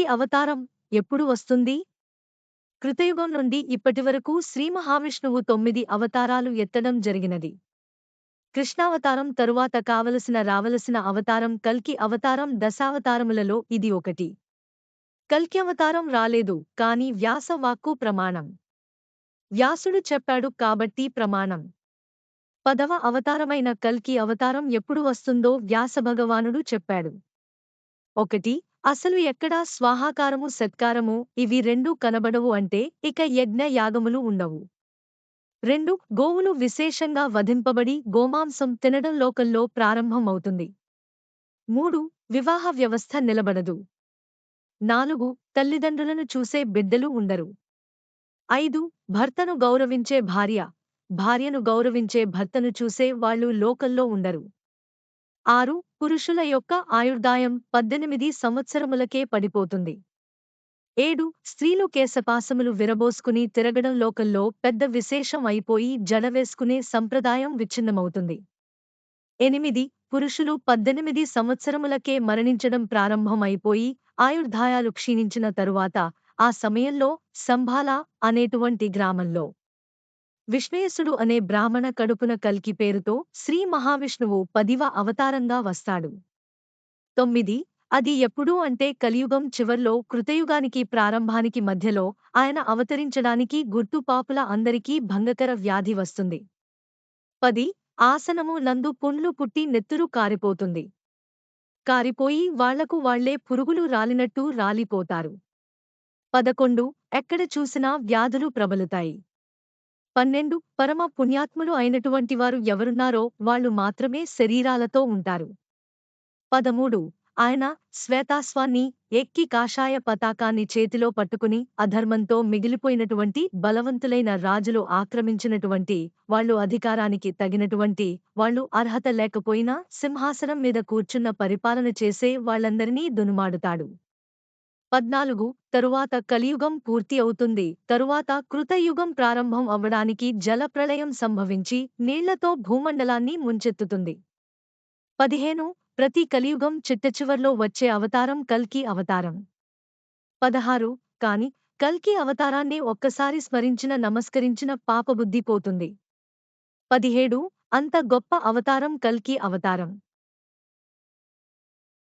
అవతారం ఎప్పుడు వస్తుంది? కృతయుగం నుండి ఇప్పటివరకు శ్రీ మహావిష్ణువు 9 అవతారాలు ఎత్తడం జరిగినది. కృష్ణావతారం తరువాత రావలసిన అవతారం కల్కి అవతారం. దశావతారములలో ఇది ఒకటి. కల్కి అవతారం రాలేదు, కాని వ్యాస వాక్కు ప్రమాణం. వ్యాసుడు చెప్పాడు కాబట్టి ప్రమాణం. 10వ అవతారమైన కల్కి అవతారం ఎప్పుడు వస్తుందో వ్యాసభగవానుడు చెప్పాడు. 1. అసలు ఎక్కడా స్వాహాకారము సత్కారము ఇవి రెండూ కనబడవు, అంటే ఇక యజ్ఞ యాగములు ఉండవు. 2. గోవులు విశేషంగా వధింపబడి గోమాంసం తినడం లోకంలో ప్రారంభమవుతుంది. 3. వివాహ వ్యవస్థ నిలబడదు. 4. తల్లిదండ్రులను చూసే బిడ్డలు ఉండరు. 5. భర్తను గౌరవించే భార్య, భార్యను గౌరవించే భర్తను చూసే వాళ్ళు లోకంలో ఉండరు. 6. పురుషుల యొక్క ఆయుర్దాయం 18 సంవత్సరములకే పడిపోతుంది. 7. స్త్రీలు కేశపాసములు విరబోసుకుని తిరగడం లోకంలో పెద్ద విశేషం అయిపోయి జడవేసుకునే సంప్రదాయం విచ్ఛిన్నమవుతుంది. 8. పురుషులు 18 సంవత్సరములకే మరణించడం ప్రారంభం అయిపోయి ఆయుర్దాయాలు క్షీణించిన తరువాత ఆ సమయంలో సంభాల అనేటువంటి గ్రామంలో విష్ణుయసుడు అనే బ్రాహ్మణ కడుపున కల్కి పేరుతో శ్రీ మహావిష్ణువు 10వ అవతారంగా వస్తాడు. 9. అది ఎప్పుడు అంటే కలియుగం చివర్లో కృతయుగానికి ప్రారంభానికి మధ్యలో ఆయన అవతరించడానికి గుర్తుపాపుల అందరికీ భంగకర వ్యాధి వస్తుంది. 10. ఆసనము నందు పుండ్లు పుట్టి నెత్తురు కారిపోతుంది. కారిపోయి వాళ్లకు వాళ్లే పురుగులు రాలినట్టు రాలిపోతారు. 11. ఎక్కడ చూసినా వ్యాధులు ప్రబలుతాయి. 12. పరమ పుణ్యాత్ములు అయినటువంటి వారు ఎవరున్నారో వాళ్ళు మాత్రమే శరీరాలతో ఉంటారు. 13. ఆయన శ్వేతాశ్వాన్ని ఎక్కి కాషాయ పతాకాన్ని చేతిలో పట్టుకుని అధర్మంతో మిగిలిపోయినటువంటి బలవంతులైన రాజులు ఆక్రమించినటువంటి వాళ్ళు, అధికారానికి తగినటువంటి వాళ్ళు, అర్హత లేకపోయినా సింహాసనం మీద కూర్చున్న పరిపాలన చేసే వాళ్ళందరినీ దునుమాడుతాడు. 14. తరువాత కలియుగం పూర్తి అవుతుంది. తరువాత కృతయుగం ప్రారంభం అవ్వడానికి జలప్రళయం సంభవించి నీళ్లతో భూమండలాన్ని ముంచెత్తుతుంది. 15. ప్రతి కలియుగం చిట్టచివర్లో వచ్చే అవతారం కల్కి అవతారం. 16. కాని కల్కి అవతారాన్ని ఒక్కసారి స్మరించిన నమస్కరించిన పాపబుద్ధి పోతుంది. 17. అంత గొప్ప అవతారం కల్కి అవతారం.